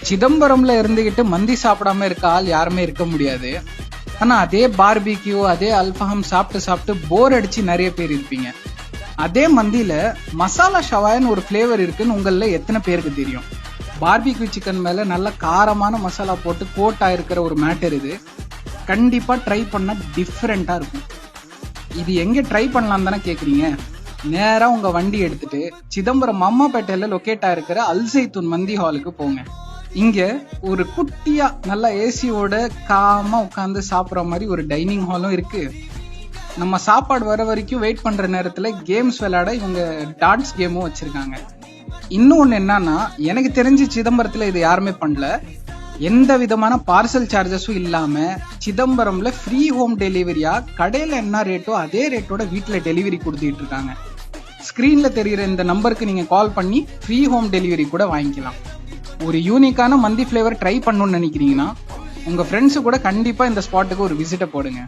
சிதம்பரம்ல இருந்துகிட்டு மந்தி சாப்பிடாம இருக்க ஆள் யாருமே இருக்க முடியாது. ஆனா அதே பார்பிக்யூ அதே அல்ஃபஹம் சாப்பிட்டு போர் அடிச்சு நிறைய பேர் இருப்பீங்க. அதே மந்தியில மசாலா ஷவாய்னு ஒரு ஃபிளேவர் இருக்குன்னு உங்கள எத்தனை பேருக்கு தெரியும்? பார்பிக்யூ சிக்கன் மேல நல்ல காரமான மசாலா போட்டு கோட் ஆயிருக்கிற ஒரு மேட்டர் இது. கண்டிப்பா ட்ரை பண்ண டிஃப்ரெண்டா இருக்கும். இது எங்க ட்ரை பண்ணலாம் தானே கேக்குறீங்க? நேரா உங்க வண்டி எடுத்துட்டு சிதம்பரம் அம்மாப்பேட்டையில லொகேட் ஆயிருக்கிற அல்சைத்தூன் மந்தி ஹாலுக்கு போங்க. இங்க ஒரு குட்டியா நல்ல ஏசியோட காமா உட்காந்து சாப்பிட்ற மாதிரி ஒரு டைனிங் ஹாலும் இருக்கு. நம்ம சாப்பாடு வர வரைக்கும் வெயிட் பண்ற நேரத்துல கேம்ஸ் விளையாட இவங்க டாட்ஸ் கேமும் வச்சிருக்காங்க. இன்னொன்னு என்னன்னா, எனக்கு தெரிஞ்சு சிதம்பரத்துல இது யாருமே பண்ணல. எந்த விதமான பார்சல் சார்ஜஸும் இல்லாம சிதம்பரம்ல ஃப்ரீ ஹோம் டெலிவரியா கடையில என்ன ரேட்டோ அதே ரேட்டோட வீட்டுல டெலிவரி கொடுத்துட்டு இருக்காங்க. ஸ்கிரீன்ல தெரியுற இந்த நம்பருக்கு நீங்க கால் பண்ணி ஃப்ரீ ஹோம் டெலிவரி கூட வாங்கிக்கலாம். ஒரு யூனிக்கான மந்தி ஃபிளேவர் ட்ரை பண்ணணும்னு நினைக்கிறீங்கன்னா உங்க ஃப்ரெண்ட்ஸு கூட கண்டிப்பா இந்த ஸ்பாட்டுக்கு ஒரு விசிட்ட போடுங்க.